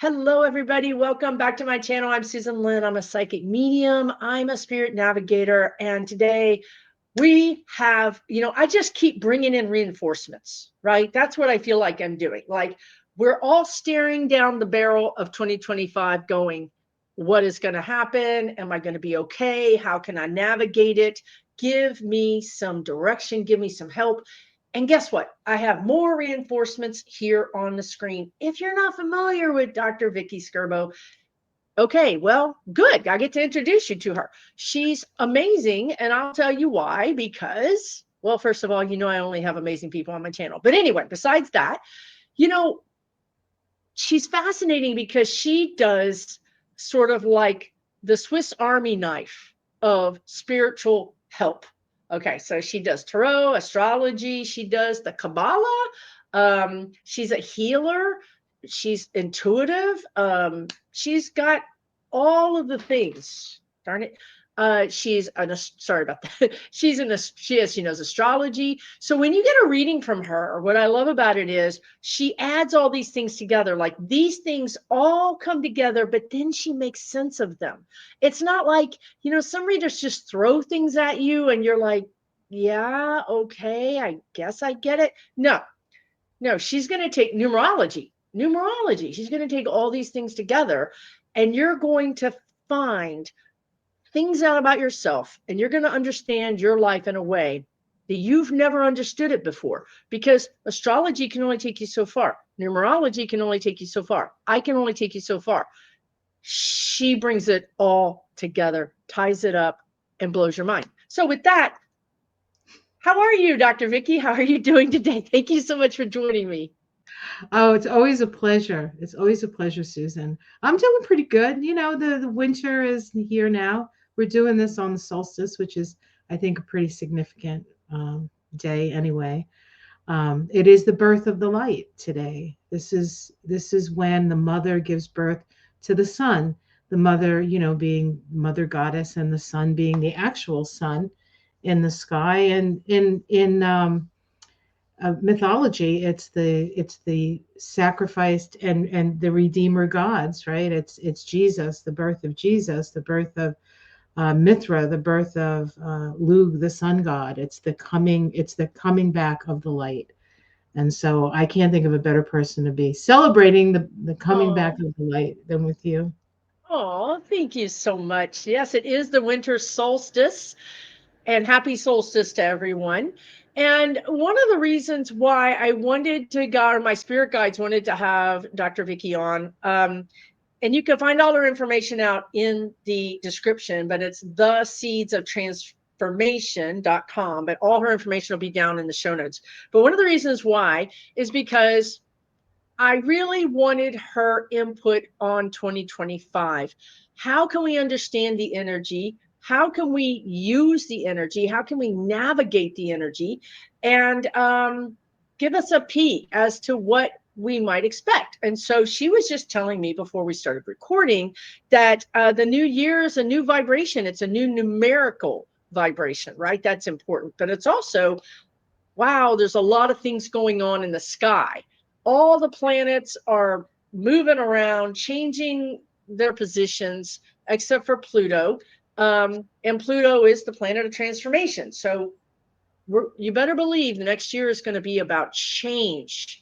Hello, everybody. Welcome back to my channel. I'm Susan Lynn. I'm a psychic medium. I'm a spirit navigator. And today we have, I just keep bringing in reinforcements, right? That's what I feel like I'm doing. Like we're all staring down the barrel of 2025 going, what is going to happen? Am I going to be okay? How can I navigate it? Give me some direction. Give me some help. And guess what? I have more reinforcements here on the screen. If you're not familiar with Dr. Vicki Skirbo, okay, well, good. I get to introduce you to her. She's amazing, and I'll tell you why. Because, well, first of all, I only have amazing people on my channel. But anyway, besides that, she's fascinating because she does sort of like the Swiss Army knife of spiritual help. Okay, so she does tarot, astrology, she does the Kabbalah. She's a healer, she's intuitive, she's got all of the things. Darn it. Sorry about that. She knows astrology. So when you get a reading from her, what I love about it is she adds all these things together. Like these things all come together, but then she makes sense of them. It's not like, some readers just throw things at you and you're like, yeah, okay, I guess I get it. No, she's going to take numerology. She's going to take all these things together and you're going to find things out about yourself, and you're going to understand your life in a way that you've never understood it before, because astrology can only take you so far. Numerology can only take you so far. I can only take you so far. She brings it all together, ties it up, and blows your mind. So with that, how are you, Dr. Vicki? How are you doing today? Thank you so much for joining me. Oh, it's always a pleasure. It's always a pleasure, Susan. I'm doing pretty good. The winter is here now. We're doing this on the solstice, which is, I think, a pretty significant day anyway. It is the birth of the light today. This is when the mother gives birth to the sun. The mother, being mother goddess, and the sun being the actual sun in the sky. And in mythology, it's the sacrificed and the redeemer gods, right? It's Jesus, the birth of Jesus, the birth of Mithra, the birth of Lugh, the sun god. It's the coming back of the light. And so I can't think of a better person to be celebrating the coming back Oh, of the light than with you. thank you so much. Yes, it is the winter solstice. And happy solstice to everyone. And one of the reasons why I wanted to go, or my spirit guides wanted to have Dr. Vicki on, and you can find all her information out in the description, but it's theseedsoftransformation.com, but all her information will be down in the show notes. But one of the reasons why is because I really wanted her input on 2025. How can we understand the energy? How can we use the energy? How can we navigate the energy? And give us a peek as to what we might expect. And so she was just telling me before we started recording that the new year is a new vibration. It's a new numerical vibration, right? That's important. But it's also, wow, there's a lot of things going on in the sky. All the planets are moving around, changing their positions, except for Pluto. And Pluto is the planet of transformation. So you better believe the next year is going to be about change.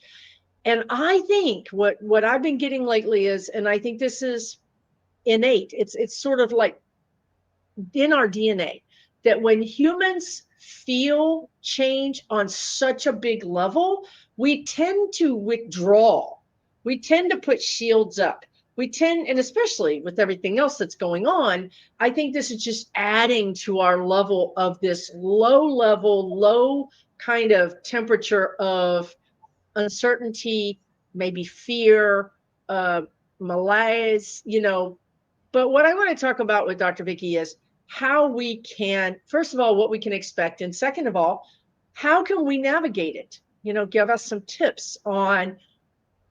And I think what I've been getting lately is, and I think this is innate, it's sort of like in our DNA, that when humans feel change on such a big level, we tend to withdraw. We tend to put shields up. And especially with everything else that's going on, I think this is just adding to our level of this low kind of temperature of uncertainty, maybe fear, uh, malaise, But what I want to talk about with Dr. Vicki is how we can, first of all, what we can expect. And second of all, how can we navigate it? Give us some tips on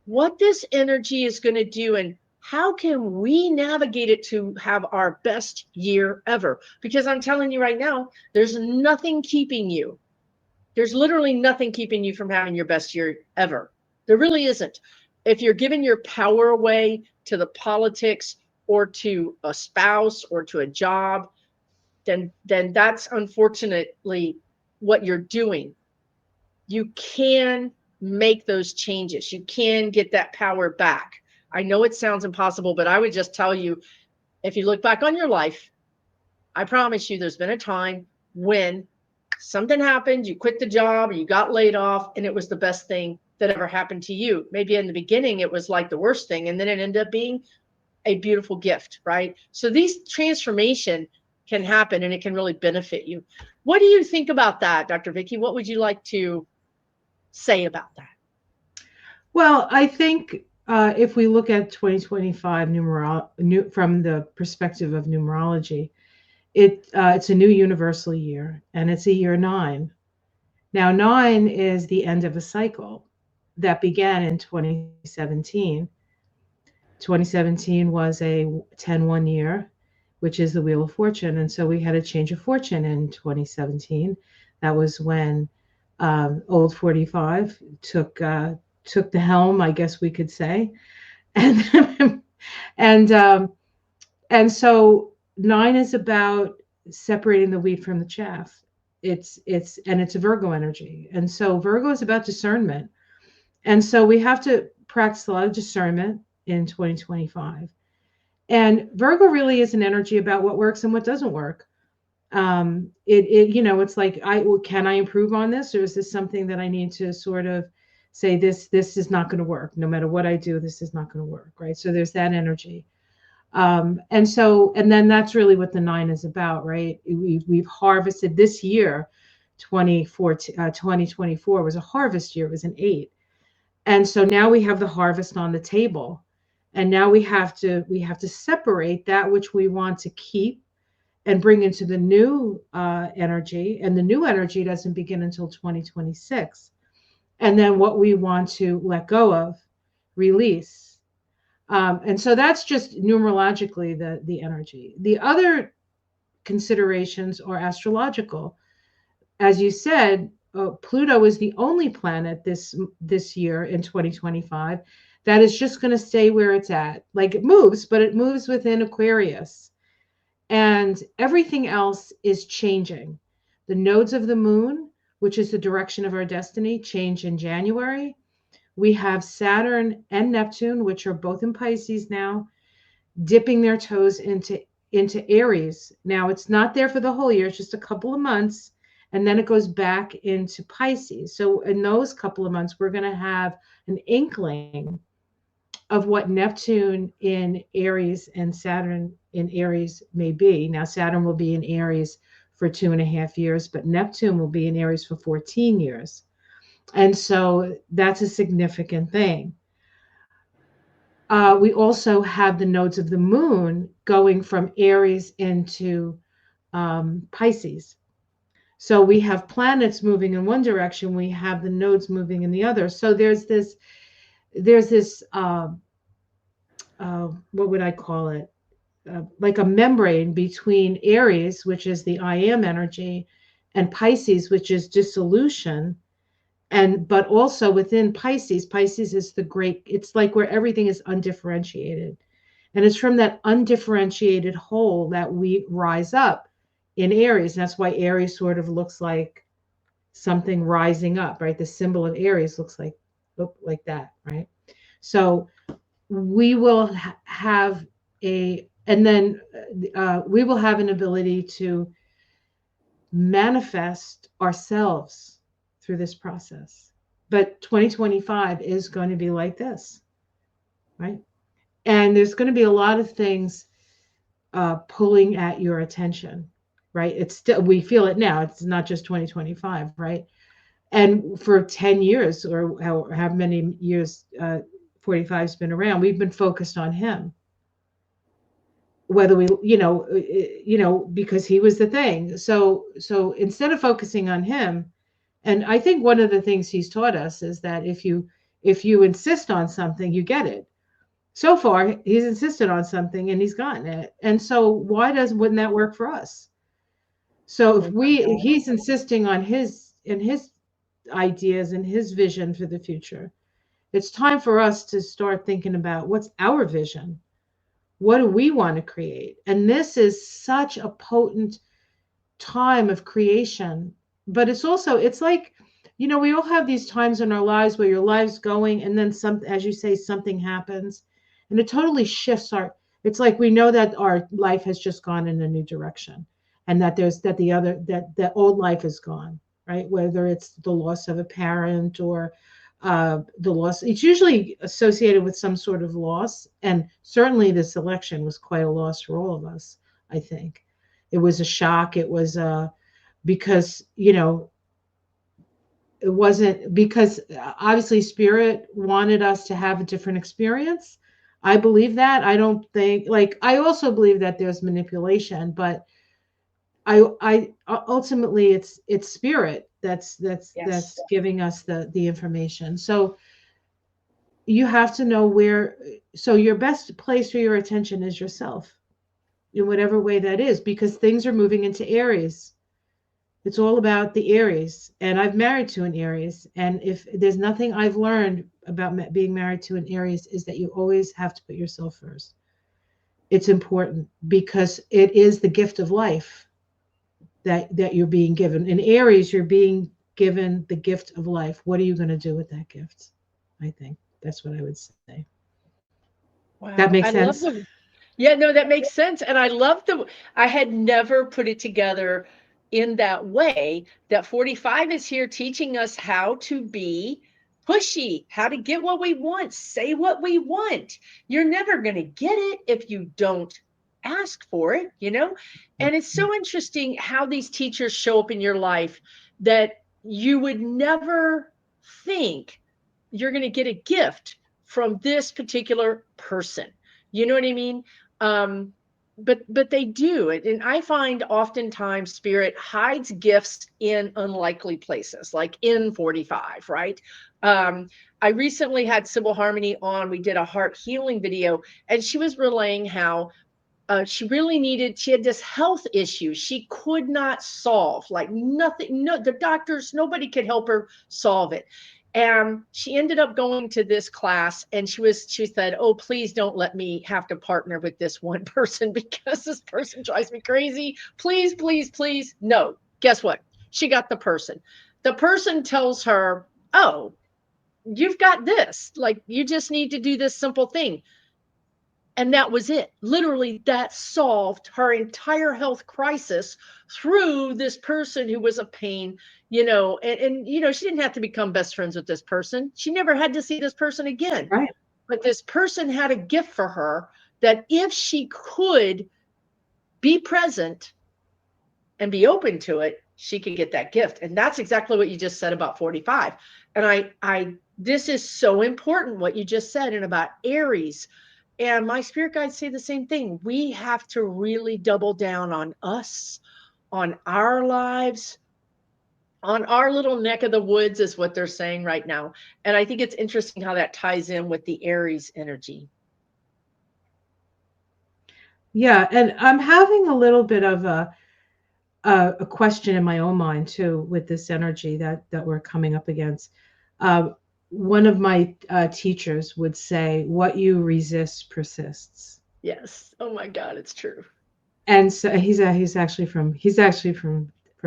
what this energy is going to do and how can we navigate it to have our best year ever? Because I'm telling you right now, there's nothing keeping you. There's literally nothing keeping you from having your best year ever. There really isn't. If you're giving your power away to the politics or to a spouse or to a job, then that's unfortunately what you're doing. You can make those changes. You can get that power back. I know it sounds impossible, but I would just tell you, if you look back on your life, I promise you there's been a time when something happened, you quit the job, or you got laid off, and it was the best thing that ever happened to you. Maybe in the beginning it was like the worst thing, and then it ended up being a beautiful gift, right? So these transformation can happen and it can really benefit you. What do you think about that, Dr. Vicki? What would you like to say about that? Well, I think if we look at 2025 from the perspective of numerology, it's a new universal year, and it's a year 9. Now, 9 is the end of a cycle that began in 2017. 2017 was a 10-1 year, which is the Wheel of Fortune. And so we had a change of fortune in 2017. That was when Old 45 took the helm, I guess we could say. And and and so 9 is about separating the wheat from the chaff. It's a Virgo energy. And so Virgo is about discernment. And so we have to practice a lot of discernment in 2025. And Virgo really is an energy about what works and what doesn't work. It's like, can I improve on this, or is this something that I need to sort of say, this is not going to work, no matter what I do, this is not going to work, right? So there's that energy. And then that's really what the 9 is about, right? We've harvested this year. 2024 was a harvest year. It was an 8. And so now we have the harvest on the table, and now we have to separate that which we want to keep and bring into the new energy. And the new energy doesn't begin until 2026. And then what we want to let go of, release. And so that's just numerologically the energy. The other considerations are astrological. As you said, Pluto is the only planet this year in 2025 that is just going to stay where it's at. Like, it moves, but it moves within Aquarius. And everything else is changing. The nodes of the moon, which is the direction of our destiny, change in January. We have Saturn and Neptune, which are both in Pisces now, dipping their toes into Aries. Now, it's not there for the whole year, it's just a couple of months, and then it goes back into Pisces. So in those couple of months, we're going to have an inkling of what Neptune in Aries and Saturn in Aries may be. Now, Saturn will be in Aries for 2.5 years, but Neptune will be in Aries for 14 years. And so that's a significant thing. We also have the nodes of the moon going from Aries into Pisces. So we have planets moving in one direction, we have the nodes moving in the other. So there's this what would I call it? Like a membrane between Aries, which is the I am energy, and Pisces, which is dissolution. But also within Pisces is the great, it's like where everything is undifferentiated. And it's from that undifferentiated whole that we rise up in Aries. And that's why Aries sort of looks like something rising up, right? The symbol of Aries looks like that, right? So we will have we will have an ability to manifest ourselves through this process. But 2025 is going to be like this, right? And there's going to be a lot of things pulling at your attention, right? It's still, we feel it now. It's not just 2025, right? And for 10 years, or how many years 45's been around, we've been focused on him. Whether we, because he was the thing. So instead of focusing on him, and I think one of the things he's taught us is that if you insist on something, you get it. So far, he's insisted on something and he's gotten it. And so wouldn't that work for us? So if he's insisting on his ideas and his vision for the future, It's time for us to start thinking about what's our vision. What do we want to create? And this is such a potent time of creation. But it's also, it's like, we all have these times in our lives where your life's going, and then some, as you say, something happens, and it totally shifts our. It's like we know that our life has just gone in a new direction, and that there's that the other that old life is gone, right? Whether it's the loss of a parent or the loss, it's usually associated with some sort of loss, and certainly this election was quite a loss for all of us. I think it was a shock. It was because it wasn't because obviously spirit wanted us to have a different experience. I believe that. I don't think, like, I also believe that there's manipulation, but I ultimately it's spirit that's giving us the information. So you have to know where, so your best place for your attention is yourself, in whatever way that is, because things are moving into Aries. It's all about the Aries, and I've married to an Aries. And if there's nothing I've learned about being married to an Aries, is that you always have to put yourself first. It's important because it is the gift of life that you're being given. In Aries, you're being given the gift of life. What are you going to do with that gift? I think that's what I would say. That Wow. makes I love sense. the Yeah, no, that makes sense. And I love I had never put it together in that way that 45 is here teaching us how to be pushy, how to get what we want, say what we want. You're never going to get it if you don't ask for it, you know? And it's so interesting how these teachers show up in your life that you would never think you're going to get a gift from this particular person. You know what I mean? Um, but they do it, and I find oftentimes spirit hides gifts in unlikely places, like in 45, right? Um, I recently had Sybil Harmony on. We did a heart healing video, and she was relaying how she had this health issue she could not solve, like nothing, no, the doctors, nobody could help her solve it. And she ended up going to this class, and she said, oh, please don't let me have to partner with this one person because this person drives me crazy. Please, please, please. No, guess what? She got the person tells her, oh, you've got this, like you just need to do this simple thing. And that was it. Literally, that solved her entire health crisis through this person who was a pain, she didn't have to become best friends with this person. She never had to see this person again. Right. But this person had a gift for her that if she could be present and be open to it, she could get that gift. And that's exactly what you just said about 45. And this is so important what you just said, and about Aries. And my spirit guides say the same thing. We have to really double down on us, on our lives, on our little neck of the woods, is what they're saying right now. And I think it's interesting how that ties in with the Aries energy. Yeah, and I'm having a little bit of a question in my own mind too with this energy that we're coming up against. Uh, One of my teachers would say, "What you resist persists," Yes. Oh my God, it's true. and so he's actually from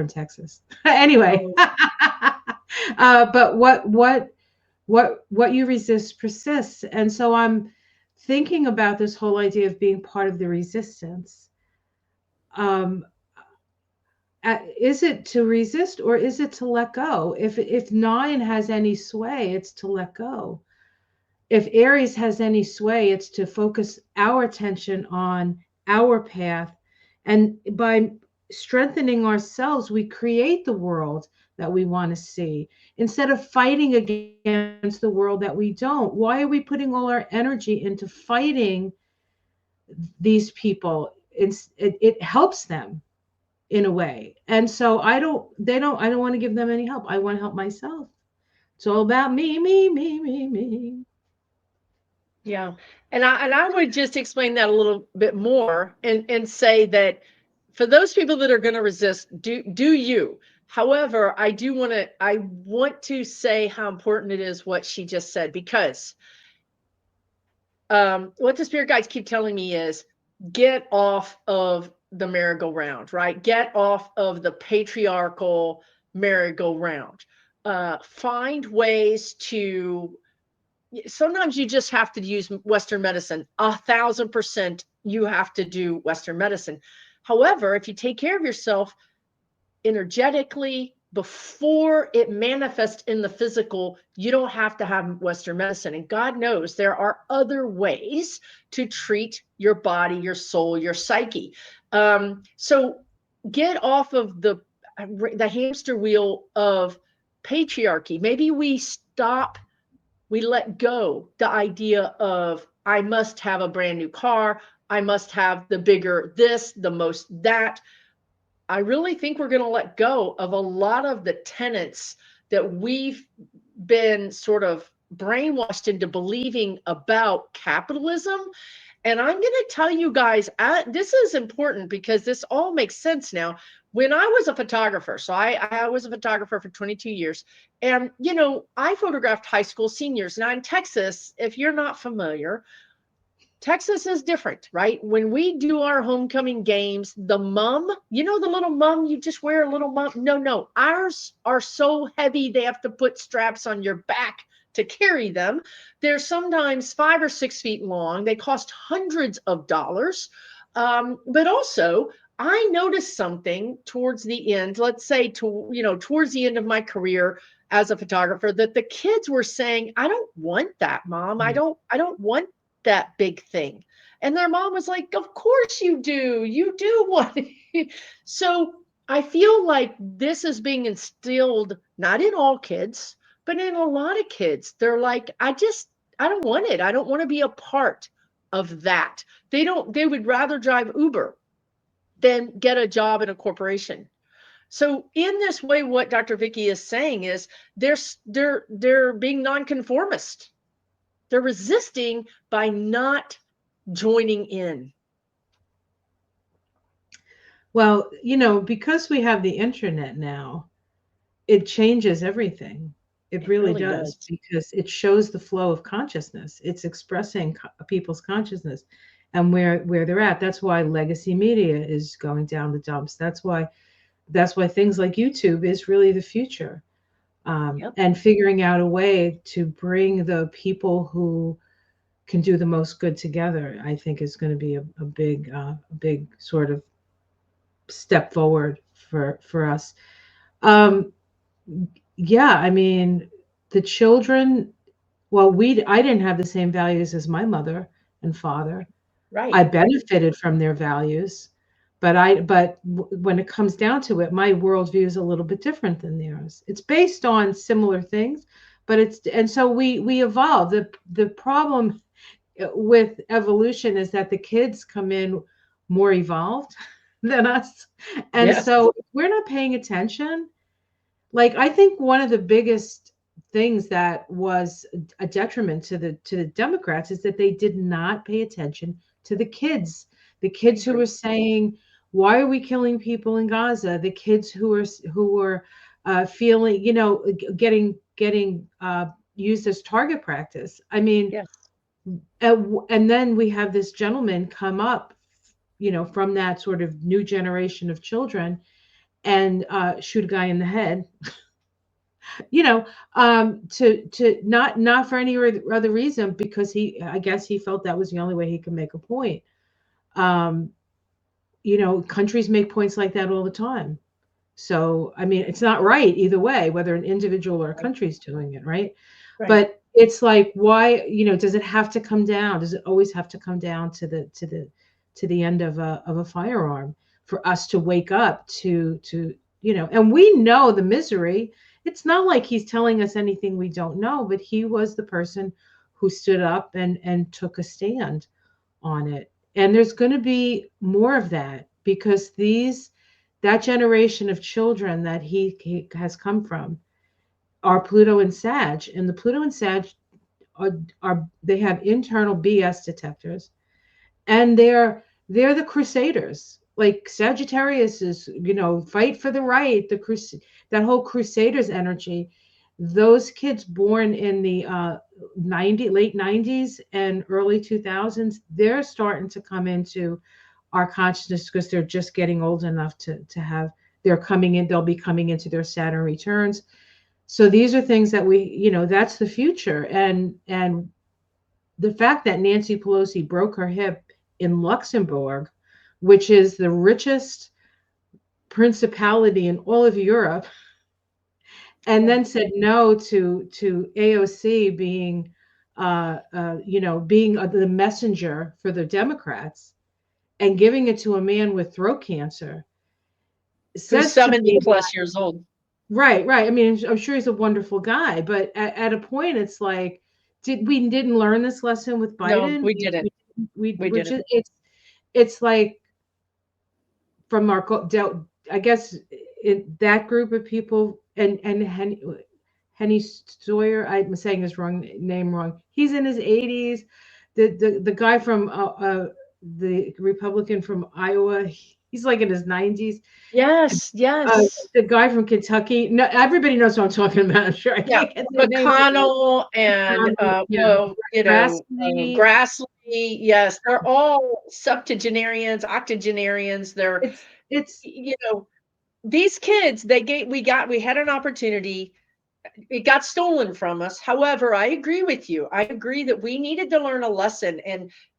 Texas. Anyway, Oh, but what you resist persists, and so I'm thinking about this whole idea of being part of the resistance. Um, is it to resist or is it to let go? If nine has any sway, it's to let go. If Aries has any sway, it's to focus our attention on our path. And by strengthening ourselves, we create the world that we want to see instead of fighting against the world that we don't. Why are we putting all our energy into fighting these people? It helps them in a way. And so I don't want to give them any help. I want to help myself. It's all about me, me, me, me, me. yeah. And I would just explain that a little bit more and say that for those people that are going to resist, do you However, I want to say how important it is what she just said, because what the spirit guides keep telling me is get off of the merry-go-round, right? Get off of the patriarchal merry-go-round. Find ways to, sometimes you just have to use Western medicine. 1,000% you have to do Western medicine. However, if you take care of yourself energetically before it manifests in the physical, you don't have to have Western medicine. And God knows there are other ways to treat your body, your soul, your psyche. So get off of the hamster wheel of patriarchy. Maybe we let go the idea of, I must have a brand new car, I must have the bigger this, the most that. I really think we're going to let go of a lot of the tenets that we've been sort of brainwashed into believing about capitalism. And I'm going to tell you guys, this is important because this all makes sense now. When I was a photographer, so I was a photographer for 22 years, and, I photographed high school seniors. Now in Texas, if you're not familiar, Texas is different, right? When we do our homecoming games, the mum, the little mum, you just wear a little mum. No, ours are so heavy, they have to put straps on your back to carry them. They're sometimes 5 or 6 feet long. They cost hundreds of dollars. But also, I noticed something towards the end, let's say towards the end of my career as a photographer, that the kids were saying, I don't want that, Mom. I don't want that big thing. And their mom was like, of course you do. You do want it. So I feel like this is being instilled, not in all kids, but in a lot of kids. They're like, I don't want it. I don't want to be a part of that. They would rather drive Uber than get a job in a corporation. So in this way, what Dr. Vicki is saying is they're being nonconformist. They're resisting by not joining in. Well, because we have the internet now, it changes everything. It really does, because it shows the flow of consciousness. It's expressing people's consciousness and where they're at. That's why legacy media is going down the dumps. That's why things like YouTube is really the future. And figuring out a way to bring the people who can do the most good together, I think is going to be a big sort of step forward for us. Yeah, I mean, the children, well, I didn't have the same values as my mother and father. Right. I benefited from their values, but when it comes down to it, my worldview is a little bit different than theirs. It's based on similar things, but and so we evolve. The problem with evolution is that the kids come in more evolved than us. And so if we're not paying attention, like, I think one of the biggest things that was a detriment to the Democrats is that they did not pay attention to the kids who were saying, why are we killing people in Gaza? The kids who were feeling, getting used as target practice. I mean, and then we have this gentleman come up, from that sort of new generation of children and shoot a guy in the head, to not for any other reason, because I guess he felt that was the only way he could make a point. Countries make points like that all the time. So, I mean, it's not right either way, whether an individual or a country's doing it, right? But it's like, why, does it have to come down? Does it always have to come down to the end of a firearm for us to wake up to and we know the misery. It's not like he's telling us anything we don't know, but he was the person who stood up and took a stand on it. And there's going to be more of that, because that generation of children that he has come from are Pluto and Sag, and the Pluto and Sag they have internal BS detectors, and they're the crusaders. like Sagittarius is, fight for the right, that whole Crusaders energy. Those kids born in the late 90s and early 2000s, they're starting to come into our consciousness because they're just getting old enough to have, they'll be coming into their Saturn returns. So these are things that that's the future. And the fact that Nancy Pelosi broke her hip in Luxembourg, which is the richest principality in all of Europe, and then said no to AOC being, being the messenger for the Democrats, and giving it to a man with throat cancer, Who's says to 70 me plus years old. Right. I mean, I'm sure he's a wonderful guy, but at a point, it's like, didn't learn this lesson with Biden? No, we didn't. We We we're didn't. just, it's like from our I guess that group of people, and Henny Sawyer, I'm saying his name wrong. He's in his 80s. The guy from the Republican from Iowa, he's like in his 90s. Yes, yes. The guy from Kentucky. No, everybody knows what I'm talking about. I'm sure. I Yeah, can't get their names. McConnell and Yeah, well, Grassley. Grassley. Yes, they're all septuagenarians, octogenarians. They're It's these kids. We had an opportunity. It got stolen from us. However, I agree with you. I agree that we needed to learn a lesson,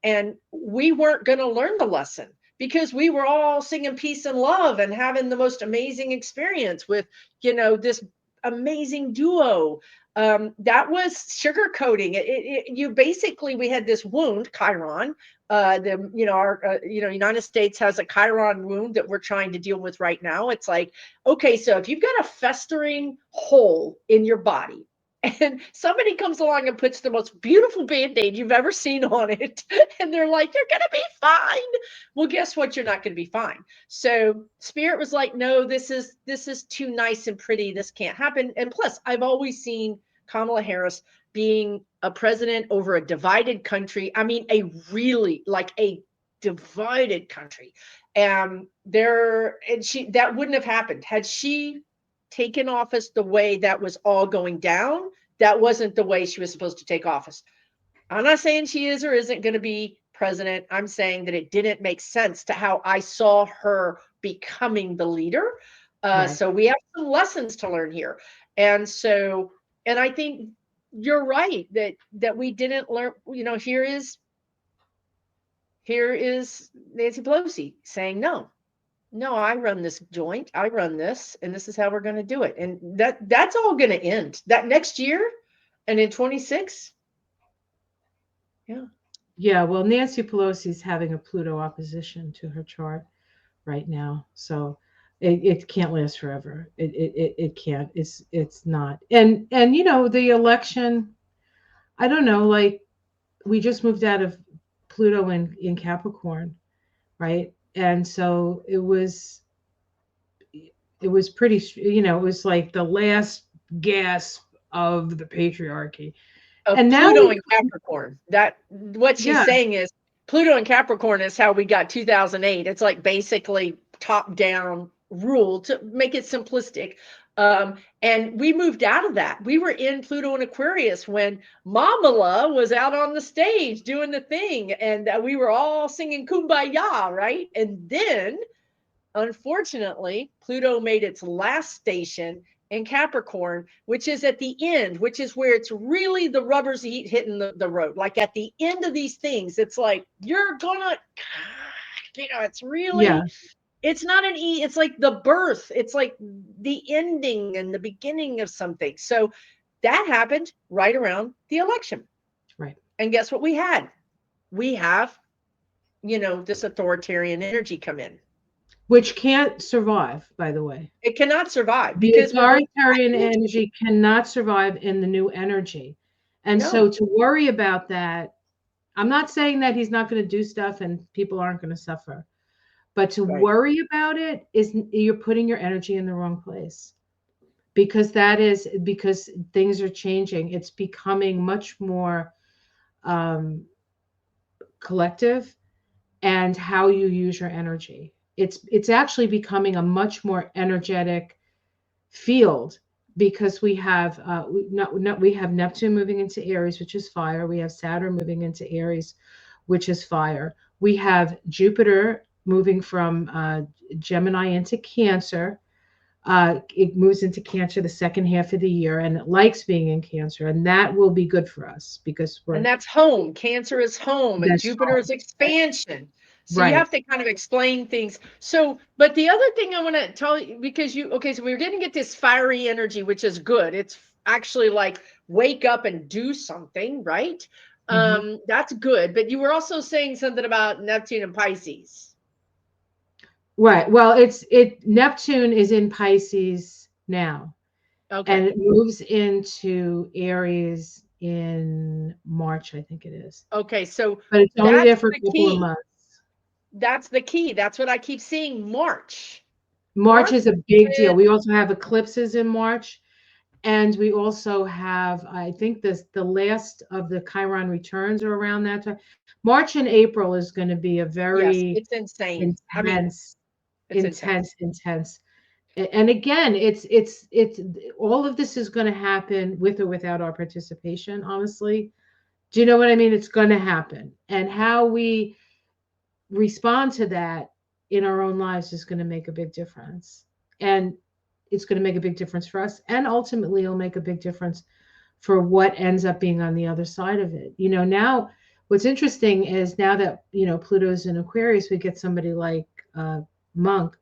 and we weren't going to learn the lesson because we were all singing peace and love and having the most amazing experience with, this amazing duo. That was sugarcoating it. You basically, we had this wound, Chiron. Our United States has a Chiron wound that we're trying to deal with right now. It's like, okay, so if you've got a festering hole in your body and somebody comes along and puts the most beautiful band-aid you've ever seen on it, and they're like, you're gonna be fine. Well, guess what? You're not gonna be fine. So Spirit was like, no, this is too nice and pretty. This can't happen. And plus, I've always seen Kamala Harris being a president over a divided country. I mean, a really like a divided country. And that wouldn't have happened had she taken office the way that was all going down. That wasn't the way she was supposed to take office. I'm not saying she is or isn't going to be president. I'm saying that it didn't make sense to how I saw her becoming the leader. right. So we have some lessons to learn here. And I think you're right that we didn't learn, here is Nancy Pelosi saying, no, I run this joint, I run this, and this is how we're going to do it. And that's all going to end that next year. And in 26. Yeah. Yeah. Well, Nancy Pelosi's having a Pluto opposition to her chart right now. So it can't last forever. It can't. It's not. And the election, I don't know, like we just moved out of Pluto in Capricorn, right? And so it was pretty, it was like the last gasp of the patriarchy. And now Pluto and Capricorn. That what she's yeah, saying is Pluto and Capricorn is how we got 2008. It's like basically top down rule to make it simplistic. And we moved out of that. We were in Pluto and Aquarius when Mamala was out on the stage doing the thing, and we were all singing Kumbaya, right? And then, unfortunately, Pluto made its last station in Capricorn, which is at the end, which is where it's really the rubber's hitting the road. Like at the end of these things, it's like you're gonna, it's really. yeah. It's not it's like the birth. It's like the ending and the beginning of something. So that happened right around the election. Right. And guess what we had? We have, this authoritarian energy come in. Which can't survive, by the way. It cannot survive The because authoritarian energy cannot survive in the new energy. And so to worry about that, I'm not saying that he's not going to do stuff and people aren't going to suffer. But to worry about it is you're putting your energy in the wrong place, because things are changing. It's becoming much more collective, and how you use your energy. it's actually becoming a much more energetic field, because we have we have Neptune moving into Aries, which is fire. We have Saturn moving into Aries, which is fire. We have Jupiter moving from Gemini into Cancer. It moves into Cancer the second half of the year, and it likes being in Cancer, and that will be good for us because And we're that's home. Cancer is home, and that's Jupiter is expansion. So you right. have to kind of explain things. So, but the other thing I want to tell you, because okay, so we're getting at this fiery energy, which is good. It's actually like wake up and do something, right? Mhm. That's good. But you were also saying something about Neptune and Pisces. Right. Well, Neptune is in Pisces now, Okay. and it moves into Aries in March, I think it is. Okay. So But it's only there that's for a the couple of key. months. That's the key. That's what I keep seeing. March. March March is a big is deal. We also have eclipses in March, and we also have, I think, the last of the Chiron returns are around that time. March and April is going to be a yes, very it's insane. I mean, intense, it's intense. intense. And again, it's all of this is going to happen with or without our participation, honestly. Do you know what I mean? It's going to happen. And how we respond to that in our own lives is going to make a big difference. And it's going to make a big difference for us. And ultimately, it'll make a big difference for what ends up being on the other side of it. Now what's interesting is now that, Pluto's in Aquarius, we get somebody like Musk.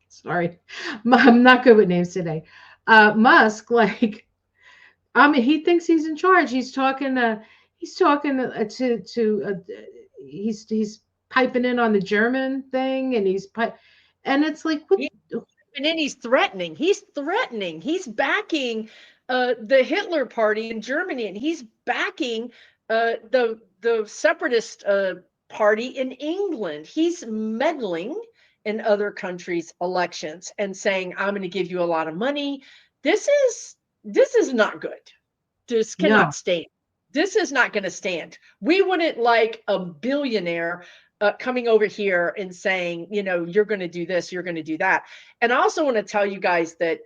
Sorry, I'm not good with names today. Musk, like, I mean, he thinks he's in charge. He's piping in on the German thing, and and it's like, what? He, and then he's threatening. He's threatening. He's backing the Hitler Party in Germany, and he's backing the separatist party in England. He's meddling in other countries' elections and saying, "I'm going to give you a lot of money." This is not good. This No, cannot stand. This is not going to stand. We wouldn't like a billionaire coming over here and saying, you're going to do this, you're going to do that. And I also want to tell you guys that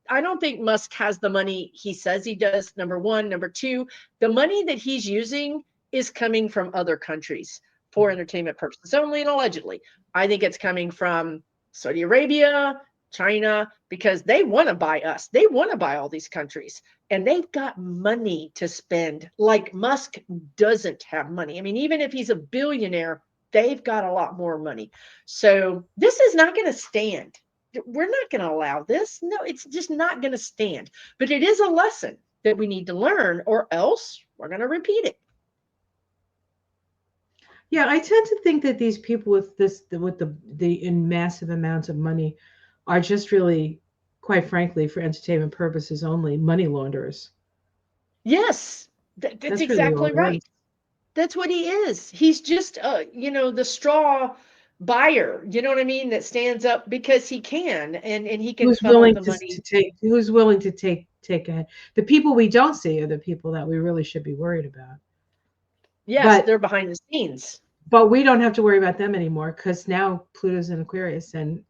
I don't think Musk has the money he says he does. Number one. Number two, the money that he's using is coming from other countries for entertainment purposes only, and allegedly. I think it's coming from Saudi Arabia, China, because they want to buy us. They want to buy all these countries, and they've got money to spend. Like Musk doesn't have money. I mean, even if he's a billionaire, they've got a lot more money. So this is not going to stand. We're not going to allow this. No, it's just not going to stand. But it is a lesson that we need to learn, or else we're going to repeat it. yeah, I tend to think that these people with the in massive amounts of money are just really, quite frankly, for entertainment purposes only, money launderers. Yes, that's That's really all exactly it right. is. That's what he is. He's just, the straw buyer. You know what I mean? That stands up because he can, and he can Who's funnel willing the to money. take? Who's willing to take ahead? The people we don't see are the people that we really should be worried about. Yes, But they're behind the scenes. we don't have to worry about them anymore because now Pluto's in Aquarius, and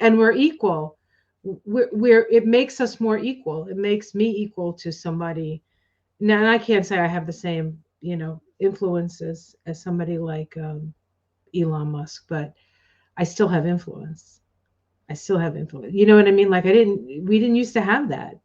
and we're equal. We're it makes us more equal. It makes me equal to somebody. Now, and I can't say I have the same, influences as somebody like Elon Musk, but I still have influence. I still have influence. You know what I mean? Like, we didn't used to have that.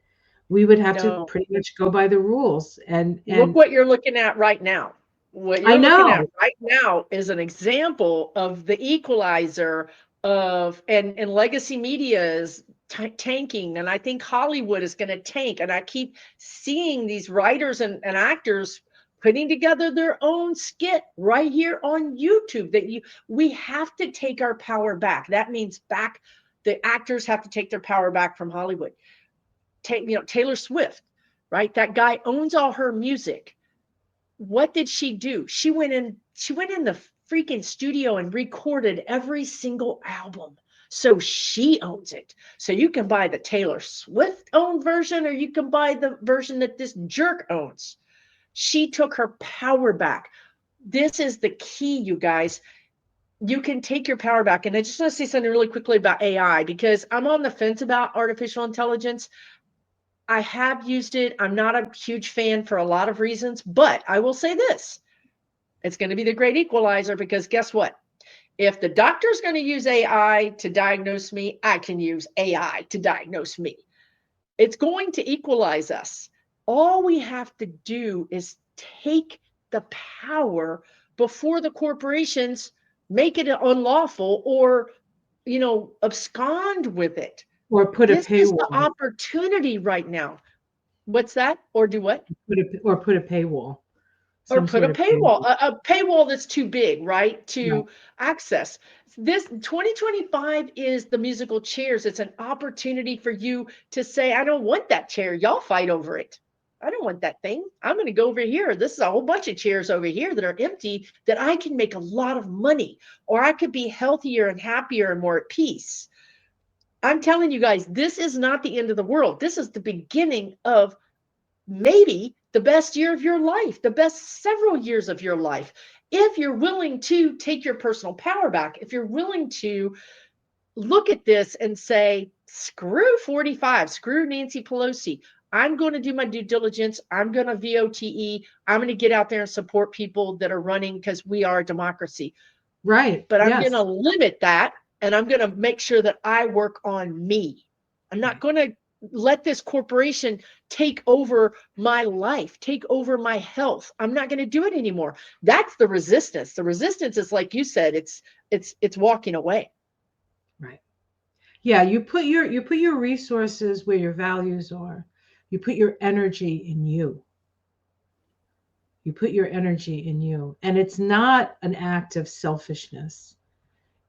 We would have to No, pretty much go by the rules. look And what you're looking at right now. What I you're looking at know right now is an example of the equalizer of, and legacy media is tanking, and I think Hollywood is going to tank. And I keep seeing these writers and actors putting together their own skit right here on YouTube. We have to take our power back. That means back. The actors have to take their power back from Hollywood. Taylor Swift, right? That guy owns all her music. What did she do? She went in the freaking studio and recorded every single album. So she owns it. So you can buy the Taylor Swift owned version, or you can buy the version that this jerk owns. She took her power back. This is the key, you guys. You can take your power back. And I just want to say something really quickly about AI, because I'm on the fence about artificial intelligence. I have used it. I'm not a huge fan for a lot of reasons, but I will say this. It's going to be the great equalizer, because guess what? If the doctor's going to use AI to diagnose me, I can use AI to diagnose me. It's going to equalize us. All we have to do is take the power before the corporations make it unlawful, or, abscond with it. Or put a This is the paywall. opportunity right now. What's that? Or do what? Put a paywall. Or Some put a sort of paywall, paywall. a paywall that's too big, right, Right. to access. This 2025 is the musical chairs. It's an opportunity for you to say, I don't want that chair. Y'all fight over it. I don't want that thing. I'm going to go over here. This is a whole bunch of chairs over here that are empty that I can make a lot of money, or I could be healthier and happier and more at peace. I'm telling you guys, this is not the end of the world. This is the beginning of maybe the best year of your life, the best several years of your life. If you're willing to take your personal power back, if you're willing to look at this and say, screw 45, screw Nancy Pelosi. I'm going to do my due diligence. I'm going to VOTE. I'm going to get out there and support people that are running, because we are a democracy. Right. But I'm going to Yes. limit that, and I'm going to make sure that I work on me. I'm not going to let this corporation take over my life, take over my health. I'm not going to do it anymore. That's the resistance. The resistance is, like you said, it's walking away. Right. Yeah, you put your resources where your values are. You put your energy in you. You put your energy in you. And it's not an act of selfishness.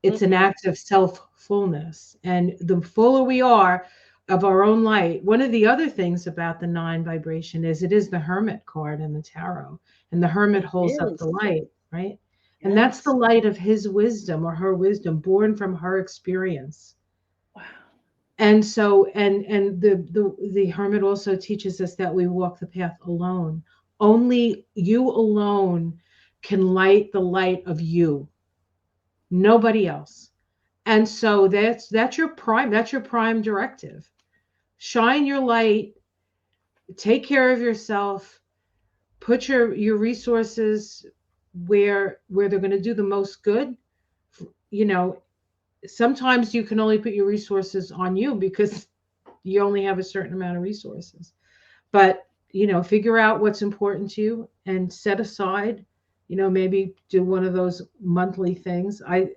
It's an Mm-mm. act of self-fullness. And the fuller we are of our own light, one of the other things about the nine vibration is it is the hermit card in the tarot. And the hermit It holds up the is. light, right? And that's the Yes. light of his wisdom or her wisdom born from her experience. Wow. And so and the hermit also teaches us that we walk the path alone. Only you alone can light the light of you, nobody else. And so that's your prime directive. Shine your light, take care of yourself, put your resources where they're going to do the most good. You know, sometimes you can only put your resources on you because you only have a certain amount of resources. But, figure out what's important to you and set aside, maybe do one of those monthly things. I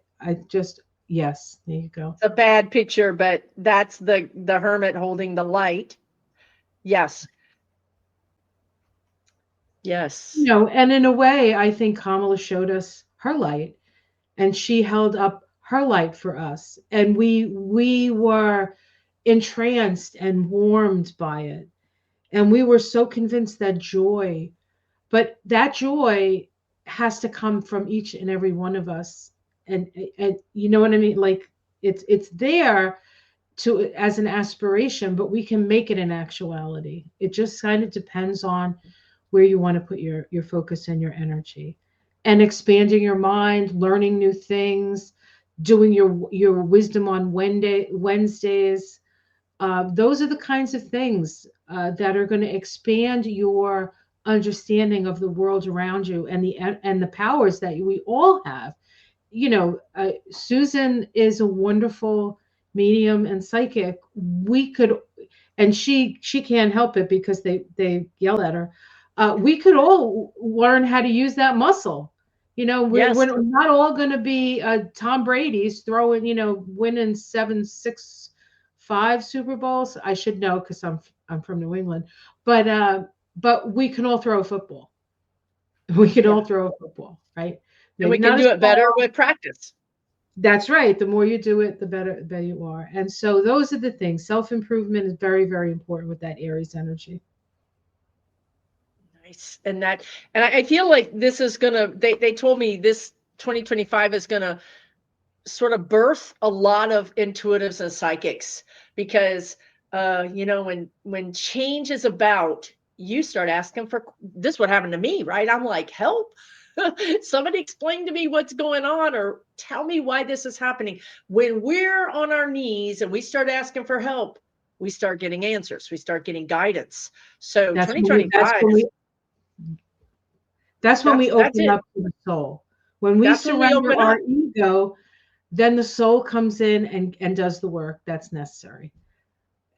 just, yes, there you go. It's a bad picture, but that's the hermit holding the light. Yes. Yes. And in a way, I think Kamala showed us her light and she held up her light for us. And we were entranced and warmed by it. And we were so convinced that joy, but that joy has to come from each and every one of us. And you know what I mean? Like it's there to as an aspiration, but we can make it an actuality. It just kind of depends on where you want to put your focus and your energy, and expanding your mind, learning new things, doing your wisdom on Wednesdays. Those are the kinds of things that are going to expand your understanding of the world around you and the powers that we all have. Susan is a wonderful medium and psychic. We could, and she can't help it because they yell at her. We could all learn how to use that muscle. We're Yes. not all going to be Tom Brady's throwing, winning 7, 6, 5 Super Bowls. I should know because I'm from New England, but we can all throw a football. We can Yeah. all throw a football, right? And Maybe we can not as do it far. better with practice. That's right. The more you do it, the better you are. And so those are the things. Self-improvement is very, very important with that Aries energy. Nice. And I feel like this is gonna, they told me this 2025 is gonna sort of birth a lot of intuitives and psychics, because when change is about, you start asking for, this what happened to me, right? I'm like, help. Somebody explain to me what's going on, or tell me why this is happening. When we're on our knees and we start asking for help, we start getting answers. We start getting guidance. So That's when we, 2025, that's when we that's open it. up to the soul. When we That's when we surrender open our up. ego, then the soul comes in and does the work that's necessary.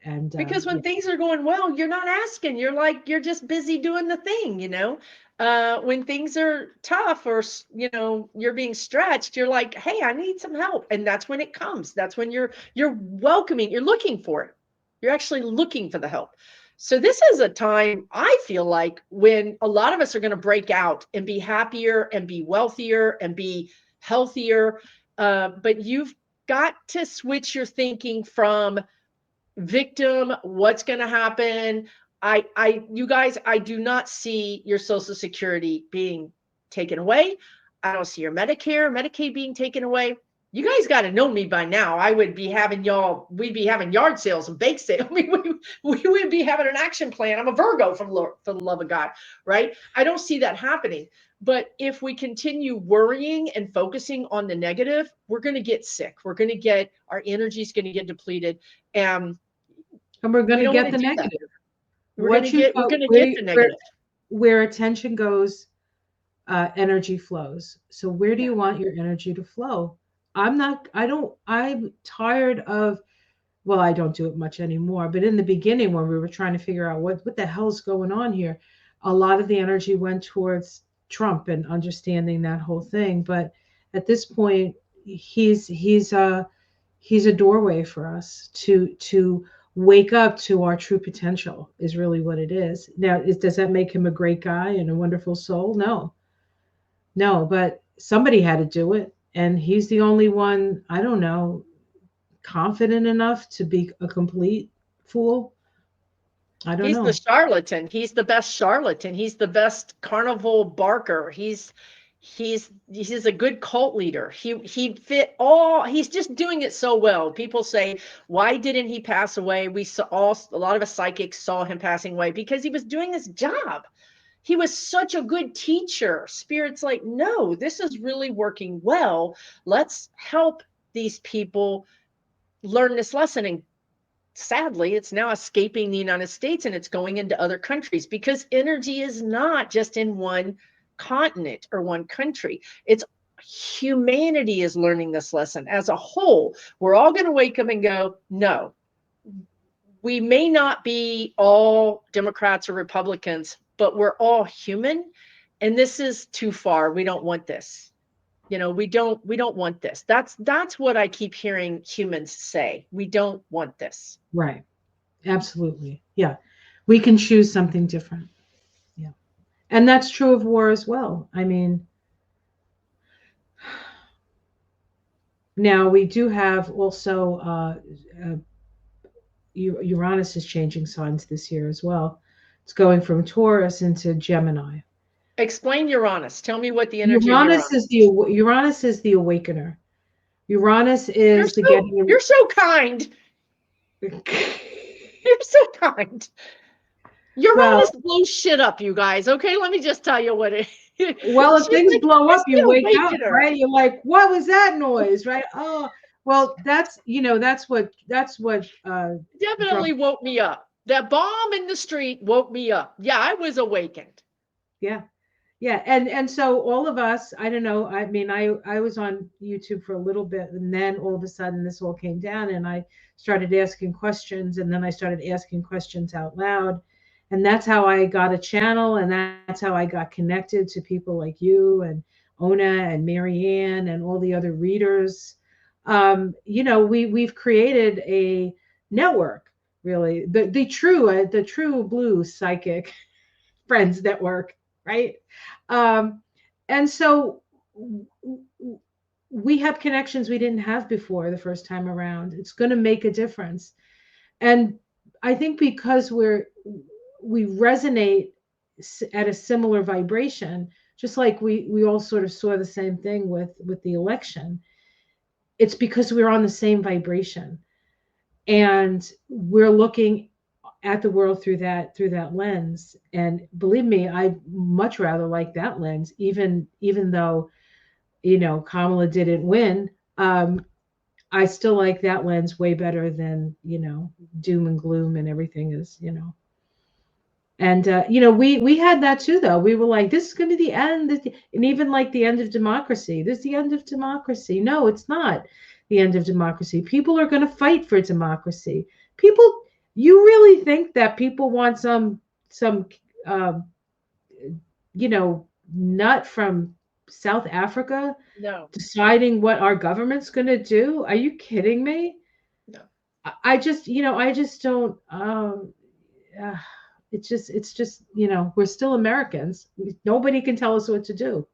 And Because yeah. when things are going well, you're not asking. You're like, you're just busy doing the thing, you know? When things are tough, or, you know, you're being stretched, you're like, hey, I need some help. And that's when it comes. That's when you're welcoming, you're looking for it. You're actually looking for the help. So this is a time, I feel like, when a lot of us are going to break out and be happier and be wealthier and be healthier. But you've got to switch your thinking from victim, what's going to happen. You guys, I do not see your Social Security being taken away. I don't see your Medicare, Medicaid being taken away. You guys got to know me by now. I would be having y'all, we'd be having yard sales and bake sales. I mean, we would be having an action plan. I'm a Virgo, for the love of God, right? I don't see that happening. But if we continue worrying and focusing on the negative, we're going to get sick. We're going to get, our energy is going to get depleted. And we're going we to don't want get to the do that. negative. What you We're go, gonna get the negative. where attention goes, energy flows. So where do Yeah. you want your energy to flow? I'm tired of, well, I don't do it much anymore, but in the beginning when we were trying to figure out what the hell's going on here, a lot of the energy went towards Trump and understanding that whole thing. But at this point, he's a doorway for us to wake up to our true potential, is really what it is. Now, does that make him a great guy and a wonderful soul? No, but somebody had to do it, and he's the only one, I don't know, confident enough to be a complete fool. I don't He's the know. charlatan. He's the best charlatan. He's the best carnival barker. He's a good cult leader. He fit all. He's just doing it so well. People say, why didn't he pass away? We saw a lot of us psychics saw him passing away because he was doing his job. He was such a good teacher. Spirit's like, no, this is really working well. Let's help these people learn this lesson. And sadly, it's now escaping the United States and it's going into other countries, because energy is not just in one continent or one country. It's humanity is learning this lesson as a whole. We're all going to wake up and go, no, we may not be all Democrats or Republicans, but we're all human. And this is too far. We don't want this. You know, we don't want this. That's what I keep hearing humans say. We don't want this. Right. Absolutely. Yeah. We can choose something different. Yeah. And that's true of war as well. I mean, now we do have also Uranus is changing signs this year as well. It's going from Taurus into Gemini. Explain Uranus. Tell me what the energy of Uranus. Uranus is the awakener. Uranus You're is the so getting. you're so kind. You're so kind. Well, Uranus blows shit up, you guys. Okay, let me just tell you what it. if She's things like, blow up, it's you the wake up, awakener. right? You're like, what was that noise, right? Oh, well, that's what drum. Definitely woke me up. That bomb in the street woke me up. Yeah, I was awakened. Yeah. Yeah, and so all of us, I don't know, I mean, I was on YouTube for a little bit, and then all of a sudden this all came down, and I started asking questions, and then I started asking questions out loud, and that's how I got a channel, and that's how I got connected to people like you and Ona and Marianne and all the other readers. We've created a network, really, the true blue psychic friends network, right? Um, and so we have connections we didn't have before the first time around. It's going to make a difference. And I think because we resonate at a similar vibration, just like we all sort of saw the same thing with the election. It's because we're on the same vibration, and we're looking at the world through that lens. And believe me, I much rather like that lens, even though, Kamala didn't win. I still like that lens way better than, doom and gloom and everything is. And we had that too, though. We were like, this is going to be the end, and even like the end of democracy. This is the end of democracy. No, it's not the end of democracy. People are going to fight for democracy. People, you really think that people want some uh, nut from South Africa No, deciding what our government's going to do? Are you kidding me? no. I just don't. Uh, it's just we're still Americans. Nobody can tell us what to do.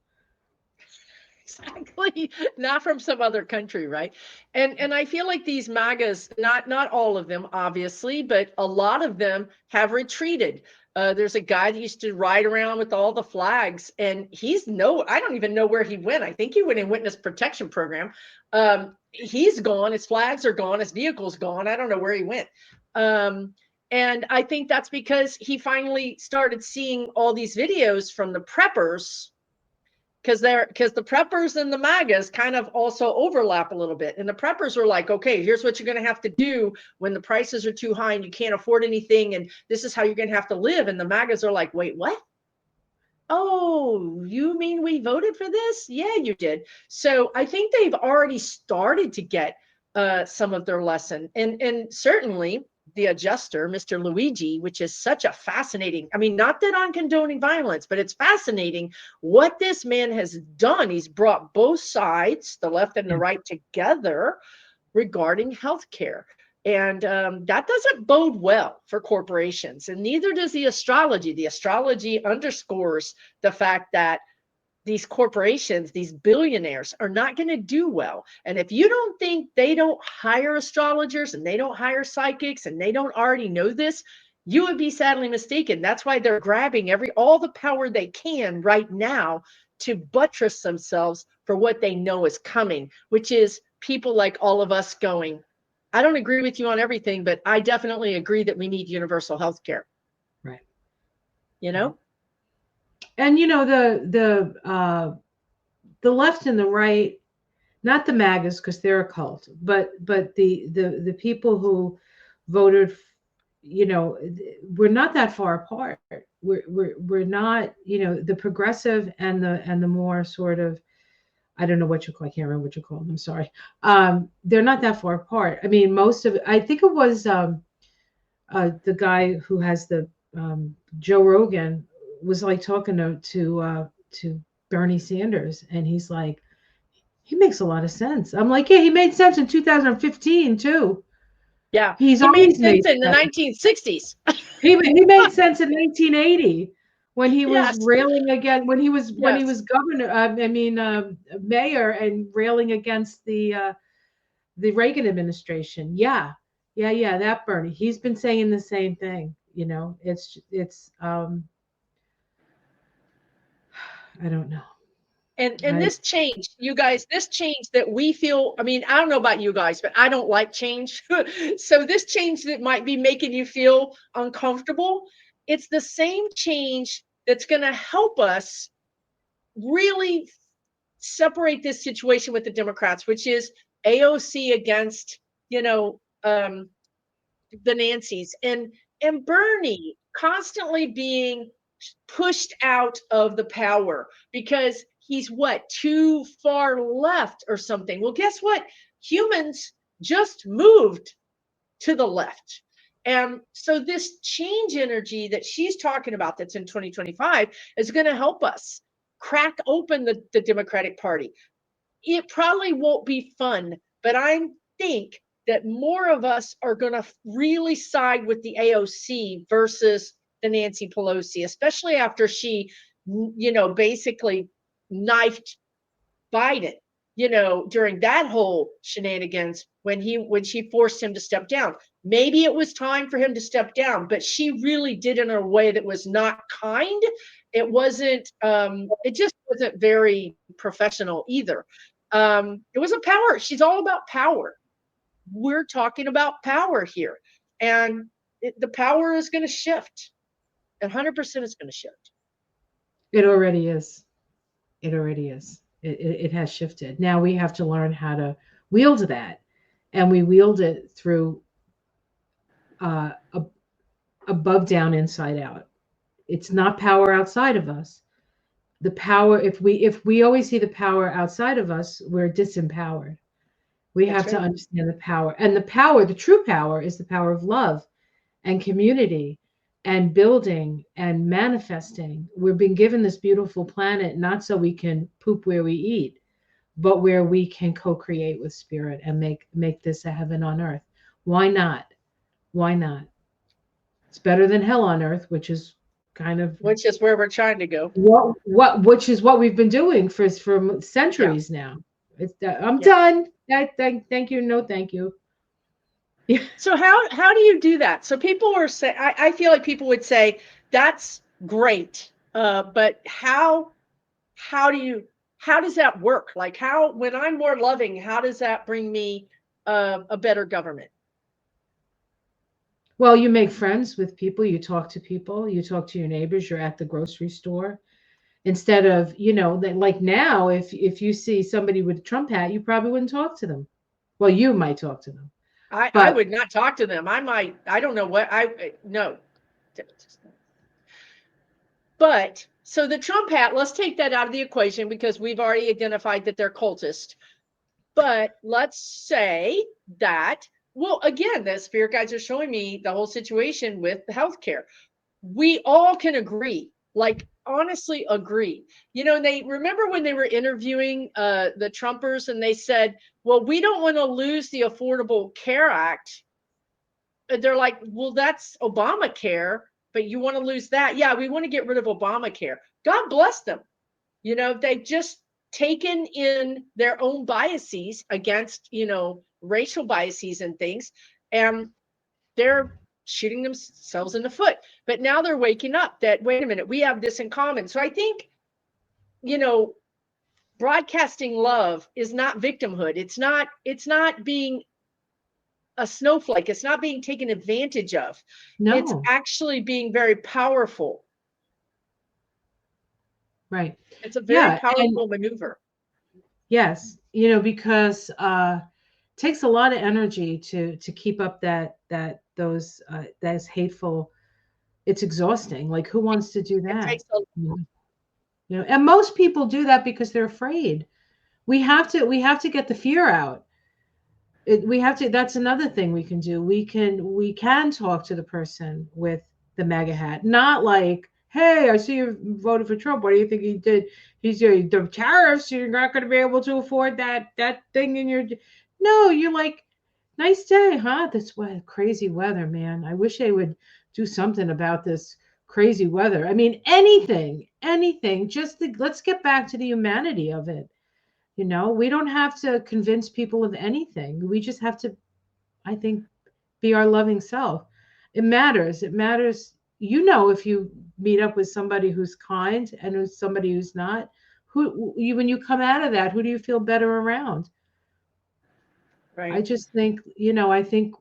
Exactly. Not from some other country, right? And I feel like these MAGAs, not all of them, obviously, but a lot of them have retreated. There's a guy that used to ride around with all the flags, and I don't even know where he went. I think he went in witness protection program. He's gone. His flags are gone. His vehicle's gone. I don't know where he went. And I think that's because he finally started seeing all these videos from the preppers, because the preppers and the MAGAs kind of also overlap a little bit. And the preppers are like, okay, here's what you're going to have to do when the prices are too high and you can't afford anything, and this is how you're going to have to live. And the MAGAs are like, wait, what? Oh, you mean we voted for this? Yeah, you did. So I think they've already started to get some of their lesson. And certainly the adjuster, Mr. Luigi, which is such a fascinating, I mean, not that I'm condoning violence, but it's fascinating what this man has done. He's brought both sides, the left and the Yeah. right, together regarding healthcare. And that doesn't bode well for corporations, and neither does the astrology. The astrology underscores the fact that these corporations, these billionaires, are not going to do well. And if you don't think they don't hire astrologers and they don't hire psychics and they don't already know this, you would be sadly mistaken. That's why they're grabbing all the power they can right now to buttress themselves for what they know is coming, which is people like all of us going, I don't agree with you on everything, but I definitely agree that we need universal health care. Right. You Right. know? And the left and the right, not the MAGAs because they're a cult, but the people who voted, we're not that far apart. We're not, the progressive and the more sort of, I don't know what you call, I can't remember what you call them. I'm sorry. They're not that far apart. I mean, most of, I think it was the guy who has the Joe Rogan was like talking to Bernie Sanders, and he's like, he makes a lot of sense. I'm like, yeah, he made sense in 2015 too. Yeah. He's He made always sense made in the sense. 1960s. He made sense in 1980 when he was Yes. railing against when he was Yes. governor. Mayor, and railing against the Reagan administration. Yeah, yeah, yeah. That Bernie, he's been saying the same thing. It's I don't know. And I this change, you guys, this change that we feel, I mean, I don't know about you guys, but I don't like change. So this change that might be making you feel uncomfortable, it's the same change that's going to help us really separate this situation with the Democrats, which is AOC against, you know, the Nancys, and Bernie constantly being pushed out of the power because he's what, too far left or something. Well, guess what? Humans just moved to the left. And so this change energy that she's talking about that's in 2025 is going to help us crack open the Democratic Party. It probably won't be fun, but I think that more of us are going to really side with the AOC versus the Nancy Pelosi, especially after she, basically knifed Biden, during that whole shenanigans when she forced him to step down. Maybe it was time for him to step down, but she really did it in a way that was not kind. It just wasn't very professional either. It was a power. She's all about power. We're talking about power here. And the power is going to shift. 100% is going to shift. It already is. It already is. It has shifted. Now we have to learn how to wield that, and we wield it through uh, above, down, inside out. It's not power outside of us. The power, if we always see the power outside of us, we're disempowered. We That's have to right. understand the power. And the power, the true power, is the power of love and community and building and manifesting. We've been given this beautiful planet not so we can poop where we eat, but where we can co-create with spirit and make this a heaven on earth. Why not? Why not? It's better than hell on earth, which is kind of Which is where we're trying to go. which is what we've been doing for Yeah. centuries now. I'm Yeah. done. Thank you. No, thank you. Yeah. So how do you do that? So people are saying, I feel like people would say that's great, but how does that work? Like how, when I'm more loving, how does that bring me a better government? Well, you make friends with people, you talk to people, you talk to your neighbors, you're at the grocery store. Instead of, like now, if you see somebody with a Trump hat, you probably wouldn't talk to them. Well, you might talk to them, I but would not talk to them. I might, I don't know what no. But so the Trump hat, let's take that out of the equation because we've already identified that they're cultist. But let's say that, well, again, the spirit guides are showing me the whole situation with the healthcare. We all can agree, like honestly agree. And they remember when they were interviewing the Trumpers and they said, well, we don't want to lose the Affordable Care Act. They're like, well, that's Obamacare, but you want to lose that? Yeah, we want to get rid of Obamacare. God bless them. They've just taken in their own biases against, racial biases and things, and they're shooting themselves in the foot. But now they're waking up that, wait a minute, we have this in common. So I think, broadcasting love is not victimhood. It's not being a snowflake. It's not being taken advantage of. It's no, actually being very powerful. right. It's a very Yeah, and powerful maneuver. yes, because it takes a lot of energy to keep up those hateful. It's exhausting. Like who wants to do It that? takes a And most people do that because they're afraid. We have to get the fear out. We have to. That's another thing we can do. We can talk to the person with the MAGA hat, not like, hey, I see you voted for Trump. What do you think he did? He's the tariffs. You're not going to be able to afford that thing in your. No, you're like, nice day, huh? That's what crazy weather, man. I wish they would do something about this crazy weather. I mean, anything. Let's get back to the humanity of it. We don't have to convince people of anything. We just have to, I think, be our loving self. It matters. It matters. If you meet up with somebody who's kind and who's somebody who's not, when you come out of that, who do you feel better around? I right. just think,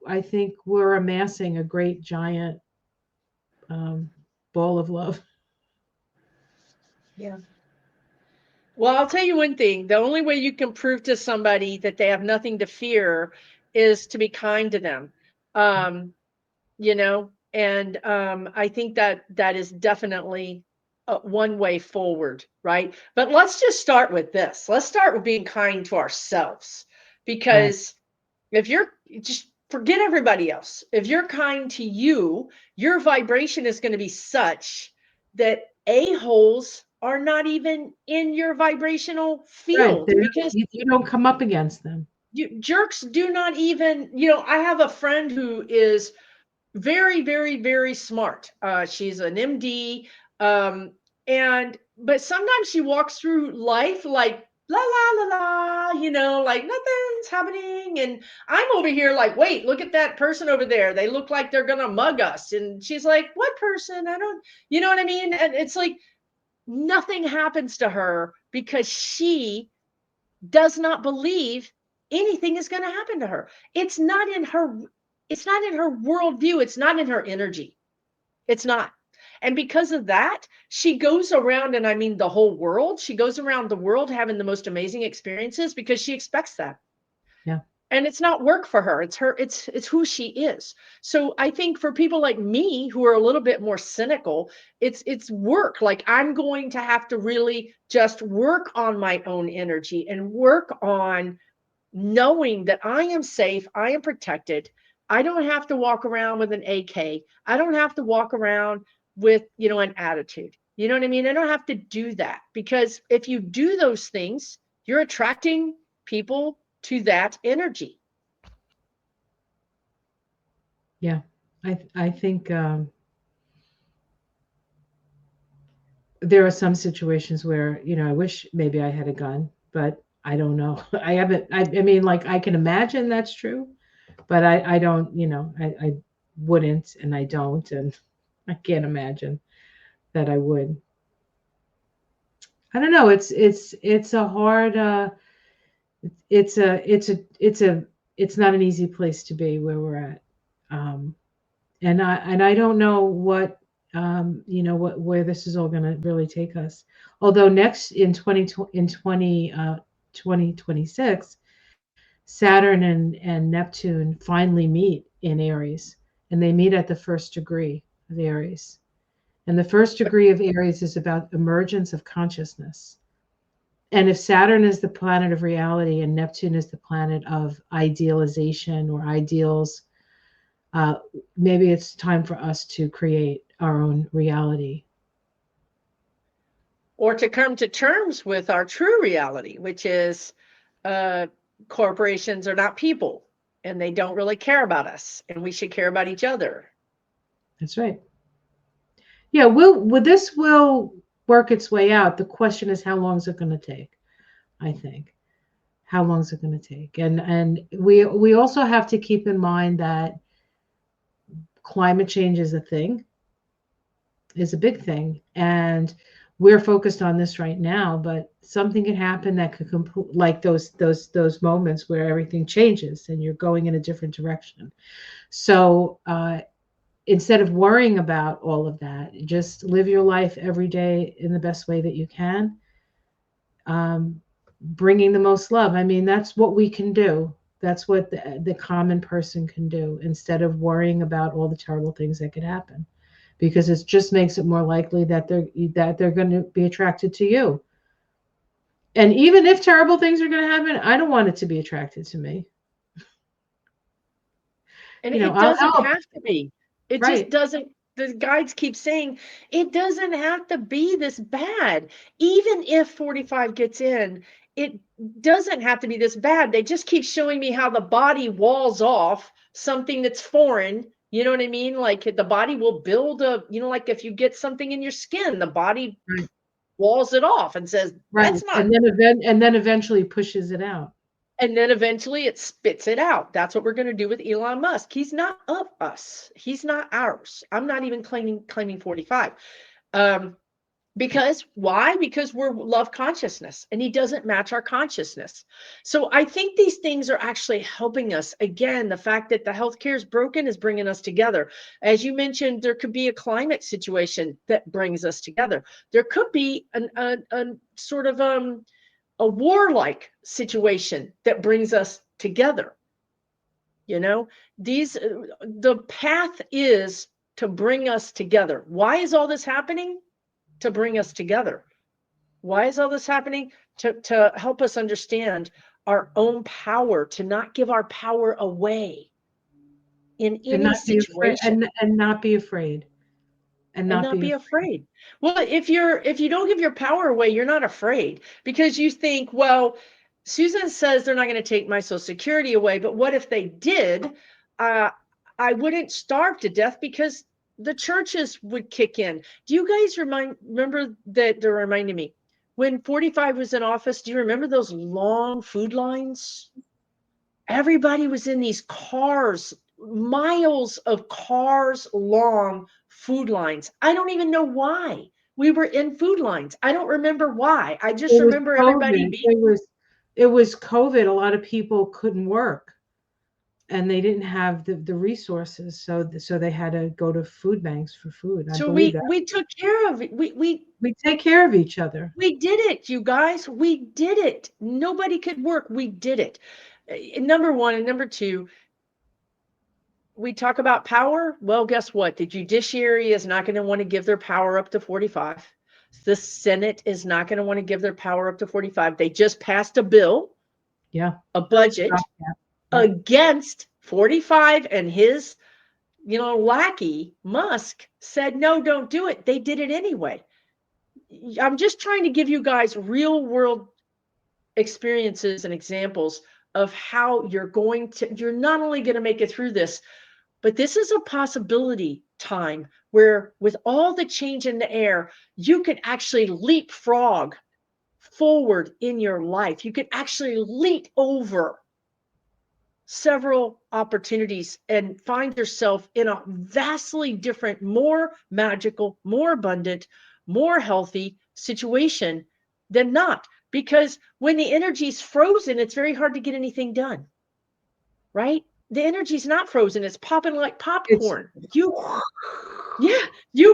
I think we're amassing a great giant um, ball of love. Yeah. Well, I'll tell you one thing. The only way you can prove to somebody that they have nothing to fear is to be kind to them. And I think that that is definitely one way forward, right? But let's just start with this. Let's start with being kind to ourselves, Right. because if you're just forget everybody else. If you're kind to you, your vibration is going to be such that a-holes are not even in your vibrational Right. field, because You don't come up against them. jerks do not even, I have a friend who is very, very, very smart. She's an MD, and but sometimes she walks through life like la la la la, like nothing's happening, and I'm over here like, wait, look at that person over there. They look like they're gonna mug us, and she's like, what person? I don't, you know what I mean? And it's like nothing happens to her because she does not believe anything is going to happen to her. It's not in her. It's not in her worldview. It's not in her energy. It's not. And because of that, she goes around, and I mean the whole world, she goes around the world having the most amazing experiences because she expects that. Yeah. And it's not work for her. It's who she is. So I think for people like me who are a little bit more cynical, it's work. Like I'm going to have to really just work on my own energy and work on knowing that I am safe, I am protected. I don't have to walk around with an AK. I don't have to walk around with, an attitude. You know what I mean? I don't have to do that, because if you do those things, you're attracting people to that energy. Yeah. I think there are some situations where, I wish maybe I had a gun, but I don't know. I haven't, I mean, like, I can imagine that's true, but I don't, I wouldn't, and I don't, and I can't imagine that I would. I don't know. It's a hard, it's not an easy place to be where we're at. Um, and I don't know what, where this is all going to really take us. Although next in 2026, Saturn and Neptune finally meet in Aries, and they meet at the first degree of Aries. And the first degree of Aries is about emergence of consciousness. And if Saturn is the planet of reality and Neptune is the planet of idealization or ideals, uh, maybe it's time for us to create our own reality. Or to come to terms with our true reality, which is uh, corporations are not people, and they don't really care about us, and we should care about each other. That's right. Yeah, this will work its way out. The question is, how long is it going to take? I think. How long is it going to take? And we also have to keep in mind that climate change is a thing, is a big thing, and we're focused on this right now. But something can happen that could like those moments where everything changes and you're going in a different direction. So instead of worrying about all of that, just live your life every day in the best way that you can, bringing the most love. I mean, that's what we can do. That's what the common person can do, instead of worrying about all the terrible things that could happen, because it just makes it more likely that they're going to be attracted to you. And even if terrible things are going to happen, I don't want it to be attracted to me. And it doesn't have to be. It just right. doesn't. The guides keep saying it doesn't have to be this bad. Even if 45 gets in, it doesn't have to be this bad. They just keep showing me how the body walls off something that's foreign. You know what I mean? Like the body will build like if you get something in your skin, the body Right. walls it off and says, Right. that's not. And then eventually pushes it out. And then eventually it spits it out. That's what we're going to do with Elon Musk. He's not of us. He's not ours. I'm not even claiming 45. Because why? Because we're love consciousness, and he doesn't match our consciousness. So I think these things are actually helping us. Again, the fact that the healthcare is broken is bringing us together. As you mentioned, there could be a climate situation that brings us together. There could be a sort of a warlike situation that brings us together. The path is to bring us together. Why is all this happening? To bring us together. Why is all this happening? To help us understand our own power, to not give our power away in And any not be afraid. situation. And not be afraid. And And not not be be afraid. afraid. Well, if you don't give your power away, you're not afraid, because you think, well, Susan says they're not going to take my Social Security away, but what if they did? Uh, I wouldn't starve to death because the churches would kick in. Do you guys remember that? They're reminding me when 45 was in office. Do you remember those long food lines? Everybody was in these cars, miles of cars long food lines. I don't even know why we were in food lines. I don't remember why. I just It was remember everybody COVID. being. It was COVID. A lot of people couldn't work. and they didn't have the resources, so they had to go to food banks for food. I So believe that. we took care of it. We take care of each other. We did it, you guys. We did it. Nobody could work. We did it. Number one. And number two, we talk about power. Well, guess what? The judiciary is not going to want to give their power up to 45. The Senate is not going to want to give their power up to 45. They just passed a bill, Yeah. a budget against 45, and his, lackey Musk said, no, don't do it. They did it anyway. I'm just trying to give you guys real world experiences and examples of how you're not only going to make it through this, but this is a possibility time where, with all the change in the air, you could actually leapfrog forward in your life. You could actually leap over several opportunities and find yourself in a vastly different, more magical, more abundant, more healthy situation than not. Because when the energy's frozen, it's very hard to get anything done, right? The energy's not frozen. It's popping like It's popcorn. You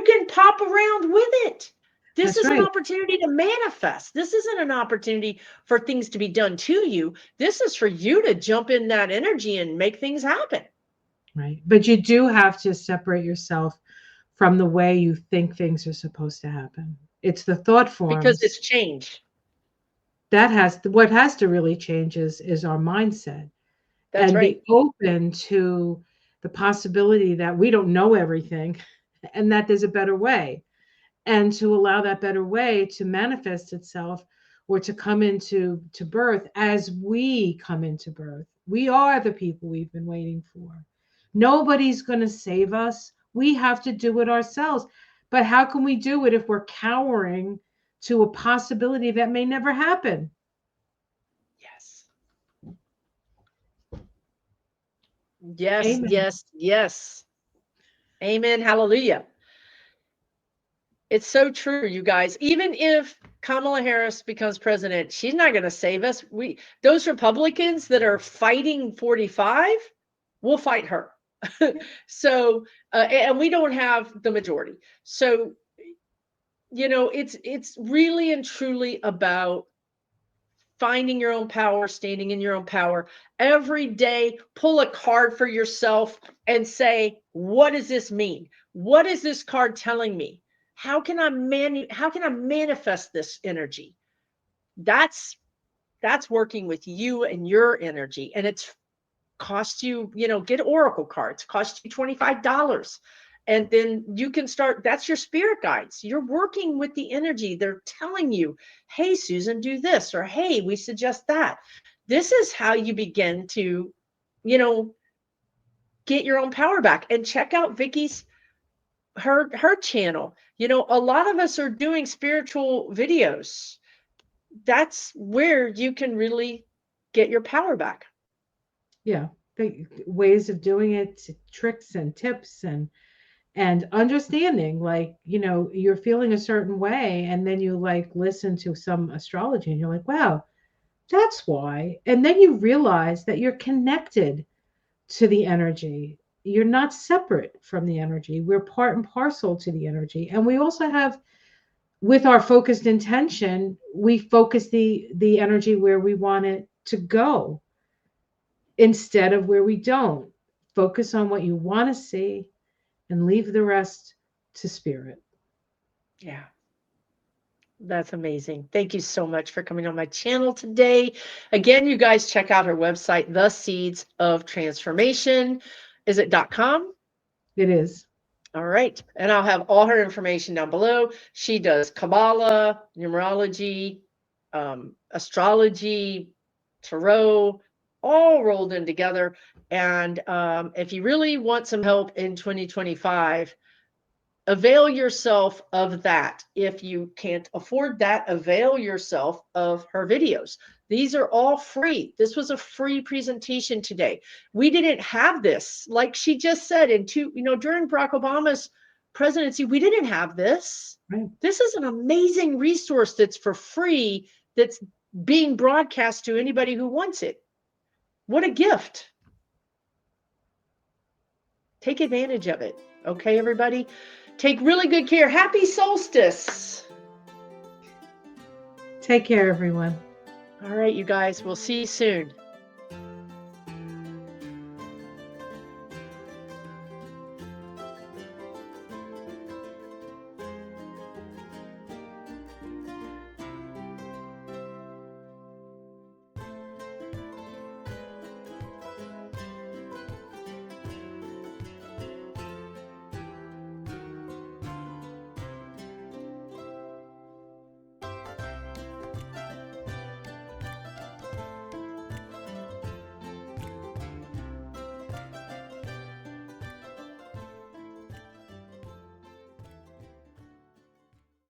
can pop around with it. This That's is an right. opportunity to manifest. This isn't an opportunity for things to be done to you. This is for you to jump in that energy and make things happen. Right. But you do have to separate yourself from the way you think things are supposed to happen. It's the thought Because forms it's change. what has to really change is our mindset, That's and right. be open to the possibility that we don't know everything and that there's a better way, and to allow that better way to manifest itself, or to come into birth as we come into birth. We are the people we've been waiting for. Nobody's going to save us. We have to do it ourselves. But how can we do it if we're cowering to a possibility that may never happen? Yes. Yes, Amen. yes, yes. Amen. Hallelujah. It's so true, you guys. Even if Kamala Harris becomes president, she's not going to save us. Those Republicans that are fighting 45, we'll fight her. So, and we don't have the majority. So, it's really and truly about finding your own power, standing in your own power. Every day, pull a card for yourself and say, what does this mean? What is this card telling me? How can I manifest this energy? That's working with you and your energy. And it's cost you, get oracle cards, cost you $25. And then you can start, that's your spirit guides. You're working with the energy. They're telling you, hey, Susan, do this, or hey, we suggest that. This is how you begin to, get your own power back. And check out Vicki's her channel. A lot of us are doing spiritual videos. That's where you can really get your power back. Yeah. Ways of doing it, tricks and tips, and understanding, like, you're feeling a certain way, and then you like listen to some astrology and you're like, wow, that's why. And then you realize that you're connected to the energy. You're not separate from the energy. We're part and parcel to the energy. And we also have, with our focused intention, we focus the energy where we want it to go instead of where we don't. Focus on what you want to see and leave the rest to spirit. Yeah. That's amazing. Thank you so much for coming on my channel today. Again, you guys check out her website, The Seeds of Transformation. Is it .com? It is. All right. And I'll have all her information down below. She does Kabbalah, numerology, astrology, tarot, all rolled in together. And if you really want some help in 2025, avail yourself of that. If you can't afford that, avail yourself of her videos. These are all free. This was a free presentation today. We didn't have this, like she just said, during Barack Obama's presidency, we didn't have this. Right. This is an amazing resource that's for free, that's being broadcast to anybody who wants it. What a gift. Take advantage of it. Okay, everybody? Take really good care. Happy solstice. Take care, everyone. All right, you guys. We'll see you soon.